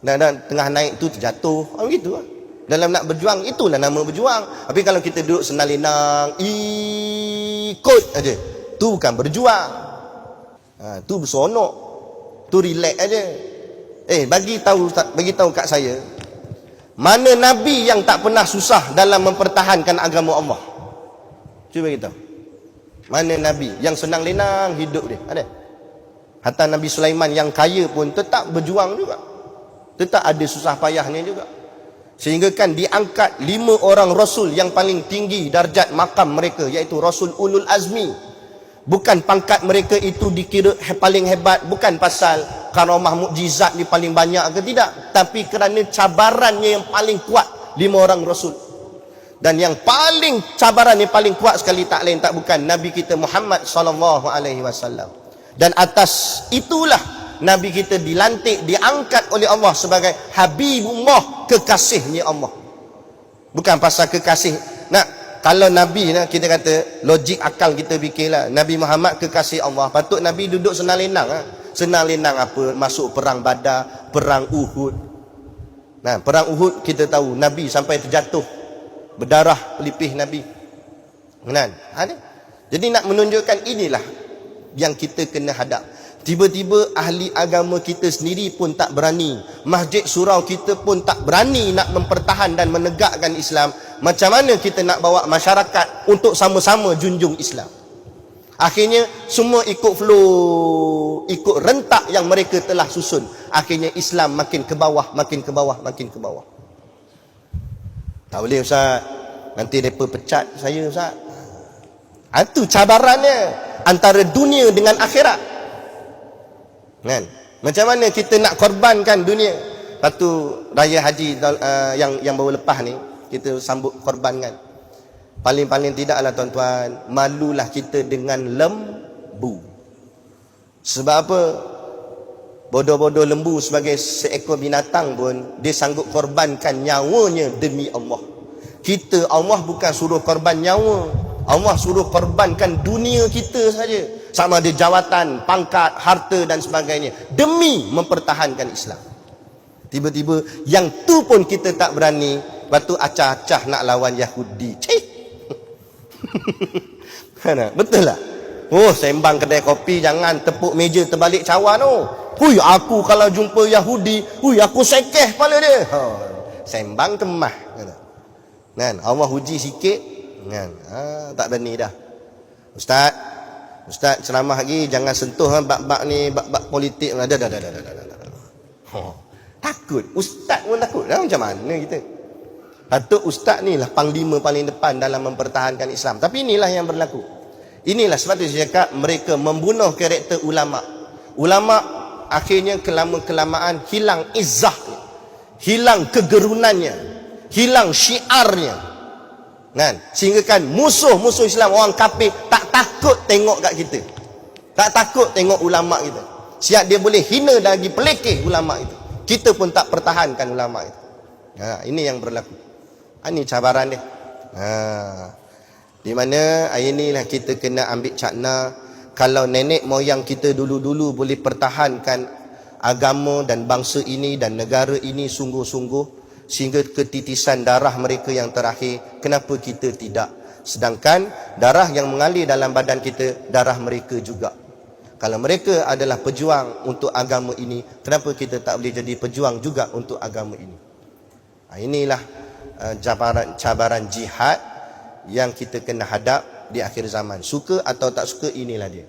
Dan tengah naik tu terjatuh. Begitu lah. Dalam nak berjuang, itulah nama berjuang. Tapi kalau kita duduk senang-lenang, ikut aja, tu bukan berjuang. Tu berseronok, tu relax aja. Bagi tahu kat saya, mana Nabi yang tak pernah susah dalam mempertahankan agama Allah? Cuba beritahu. Mana Nabi yang senang-lenang hidup dia? Ada? Hatta Nabi Sulaiman yang kaya pun tetap berjuang juga. Tetap ada susah payahnya juga. Sehingga kan diangkat 5 orang Rasul yang paling tinggi darjat makam mereka, iaitu Rasul Ulul Azmi. Bukan pangkat mereka itu dikira paling hebat, bukan pasal karamah mukjizat ni paling banyak ke tidak, tapi kerana cabarannya yang paling kuat 5 orang Rasul. Dan yang paling cabaran yang paling kuat sekali tak lain tak bukan Nabi kita Muhammad sallallahu alaihi wasallam. Dan atas itulah Nabi kita dilantik, diangkat oleh Allah sebagai Habibullah, kekasihnya Allah. Bukan pasal kekasih. Kalau Nabi, kita kata logik akal kita fikirlah, Nabi Muhammad kekasih Allah, patut Nabi duduk senang-lenang. Senang-lenang apa? Masuk perang Badar, perang Uhud. Perang Uhud kita tahu Nabi sampai terjatuh, berdarah pelipis Nabi. Jadi nak menunjukkan inilah yang kita kena hadap. Tiba-tiba ahli agama kita sendiri pun tak berani, masjid surau kita pun tak berani nak mempertahan dan menegakkan Islam. Macam mana kita nak bawa masyarakat untuk sama-sama junjung Islam? Akhirnya semua ikut flow, ikut rentak yang mereka telah susun. Akhirnya Islam makin ke bawah, makin ke bawah, makin ke bawah. Tak boleh Ustaz, nanti mereka pecat saya Ustaz. Itu cabarannya antara dunia dengan akhirat. Macam mana kita nak korbankan dunia? Lepas tu raya haji yang baru lepas ni kita sambut korbankan. Paling-paling tidaklah tuan-tuan, malulah kita dengan lembu. Sebab apa? Bodoh-bodoh lembu sebagai seekor binatang pun dia sanggup korbankan nyawanya demi Allah. Kita, Allah bukan suruh korban nyawa, Allah suruh korbankan dunia kita saja. Sama ada jawatan, pangkat, harta dan sebagainya, demi mempertahankan Islam. Tiba-tiba yang tu pun kita tak berani. Lepas tu acah-acah nak lawan Yahudi. Betul tak? Sembang kedai kopi, jangan tepuk meja terbalik cawan tu. Aku kalau jumpa Yahudi, aku sekeh kepala dia. Sembang kemah. Allah uji sikit, tak berani dah. Ustaz ceramah lagi, jangan sentuh bab-bab ni, bab-bab politik. Dah. Takut. Ustaz pun takut. Macam mana kita? Patut ustaz ni lah panglima paling depan dalam mempertahankan Islam. Tapi inilah yang berlaku. Inilah sebab tu saya cakap mereka membunuh karakter ulama. Ulama akhirnya kelama-kelamaan hilang izzah, hilang kegerunannya, hilang syiarnya. Sehingga kan musuh-musuh Islam, orang kafir tak takut tengok kat kita, tak takut tengok ulama kita. Siap dia boleh hina dan lagi pelekeh ulama itu, kita pun tak pertahankan ulama itu. Ini yang berlaku. Ini cabaran dia. Di mana inilah kita kena ambil cakna. Kalau nenek moyang kita dulu-dulu boleh pertahankan agama dan bangsa ini dan negara ini sungguh-sungguh sehingga ketitisan darah mereka yang terakhir, kenapa kita tidak? Sedangkan darah yang mengalir dalam badan kita, darah mereka juga. Kalau mereka adalah pejuang untuk agama ini, kenapa kita tak boleh jadi pejuang juga untuk agama ini? Inilah cabaran jihad yang kita kena hadap di akhir zaman. Suka atau tak suka, inilah dia.